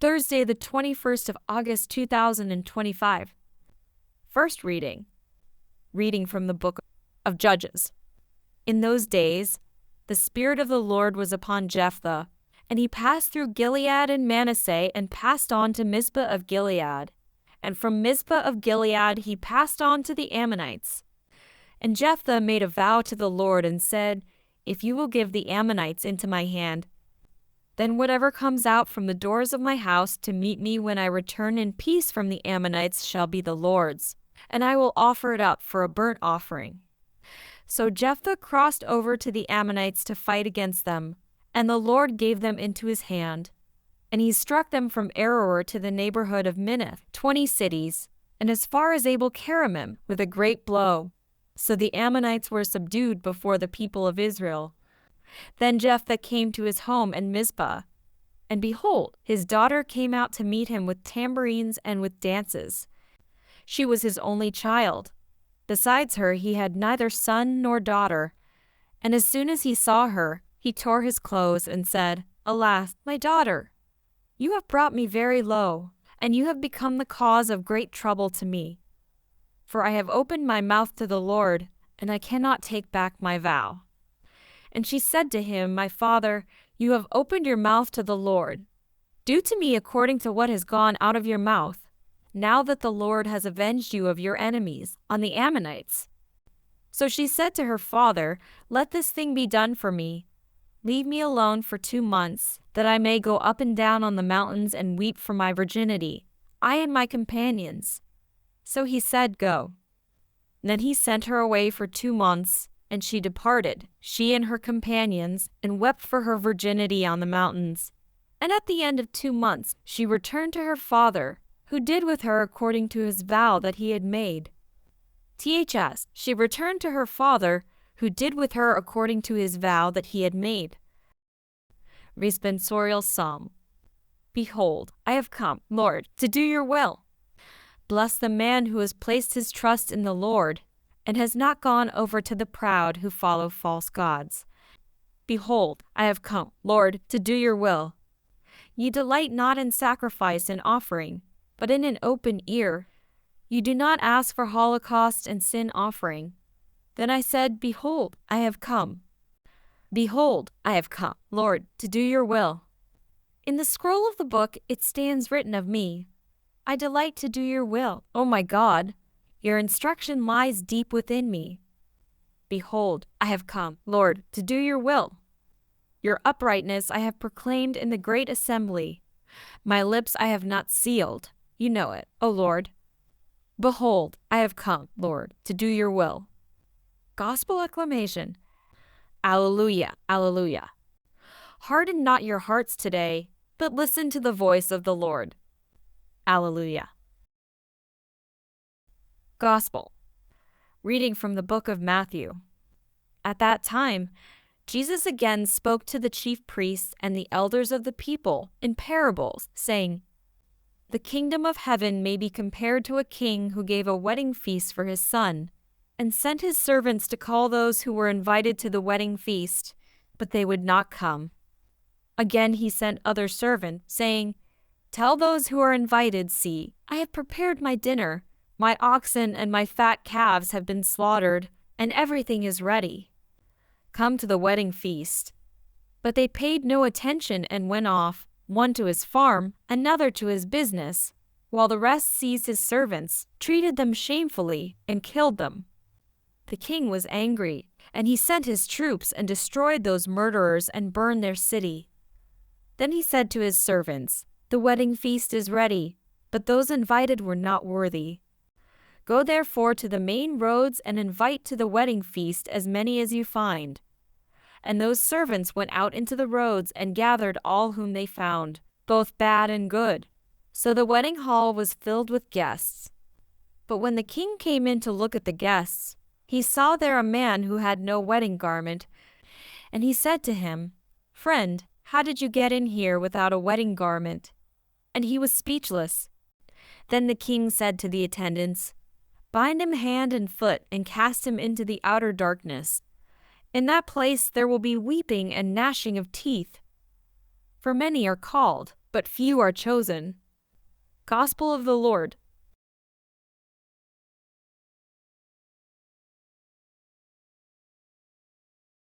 Thursday, the 21st of August, 2025. First reading. Reading from the book of Judges. In those days, the Spirit of the Lord was upon Jephthah, and he passed through Gilead and Manasseh and passed on to Mizpah of Gilead. And from Mizpah of Gilead he passed on to the Ammonites. And Jephthah made a vow to the Lord and said, "If you will give the Ammonites into my hand, then whatever comes out from the doors of my house to meet me when I return in peace from the Ammonites shall be the Lord's, and I will offer it up for a burnt offering." So Jephthah crossed over to the Ammonites to fight against them, and the Lord gave them into his hand. And he struck them from Aroer to the neighbourhood of Minnith, 20 cities, and as far as Abel-keramim, with a great blow. So the Ammonites were subdued before the people of Israel. Then Jephthah came to his home in Mizpah, and behold, his daughter came out to meet him with tambourines and with dances. She was his only child. Besides her he had neither son nor daughter. And as soon as he saw her, he tore his clothes and said, "Alas, my daughter! You have brought me very low, and you have become the cause of great trouble to me. For I have opened my mouth to the Lord, and I cannot take back my vow." And she said to him, "My father, you have opened your mouth to the Lord. Do to me according to what has gone out of your mouth, now that the Lord has avenged you of your enemies, on the Ammonites." So she said to her father, "Let this thing be done for me. Leave me alone for 2 months, that I may go up and down on the mountains and weep for my virginity, I and my companions." So he said, "Go." Then he sent her away for 2 months, and she departed, she and her companions, and wept for her virginity on the mountains. And at the end of 2 months she returned to her father, who did with her according to his vow that he had made. She returned to her father, who did with her according to his vow that he had made. Responsorial Psalm. Behold, I have come, Lord, to do your will. Bless the man who has placed his trust in the Lord, and has not gone over to the proud who follow false gods. Behold, I have come, Lord, to do your will. Ye delight not in sacrifice and offering, but in an open ear. You do not ask for holocaust and sin offering. Then I said, "Behold, I have come. Behold, I have come, Lord, to do your will." In the scroll of the book it stands written of me, "I delight to do your will, O my God. Your instruction lies deep within me." Behold, I have come, Lord, to do your will. Your uprightness I have proclaimed in the great assembly. My lips I have not sealed. You know it, O Lord. Behold, I have come, Lord, to do your will. Gospel acclamation. Alleluia, alleluia. Harden not your hearts today, but listen to the voice of the Lord. Alleluia. Gospel. Reading from the book of Matthew. At that time, Jesus again spoke to the chief priests and the elders of the people in parables, saying, "The kingdom of heaven may be compared to a king who gave a wedding feast for his son, and sent his servants to call those who were invited to the wedding feast, but they would not come. Again he sent other servants, saying, 'Tell those who are invited, see, I have prepared my dinner. My oxen and my fat calves have been slaughtered, and everything is ready. Come to the wedding feast.' But they paid no attention and went off, one to his farm, another to his business, while the rest seized his servants, treated them shamefully, and killed them. The king was angry, and he sent his troops and destroyed those murderers and burned their city. Then he said to his servants, 'The wedding feast is ready, but those invited were not worthy. Go therefore to the main roads and invite to the wedding feast as many as you find.' And those servants went out into the roads and gathered all whom they found, both bad and good. So the wedding hall was filled with guests. But when the king came in to look at the guests, he saw there a man who had no wedding garment, and he said to him, 'Friend, how did you get in here without a wedding garment?' And he was speechless. Then the king said to the attendants, 'Bind him hand and foot and cast him into the outer darkness. In that place there will be weeping and gnashing of teeth. For many are called, but few are chosen. Gospel of the Lord.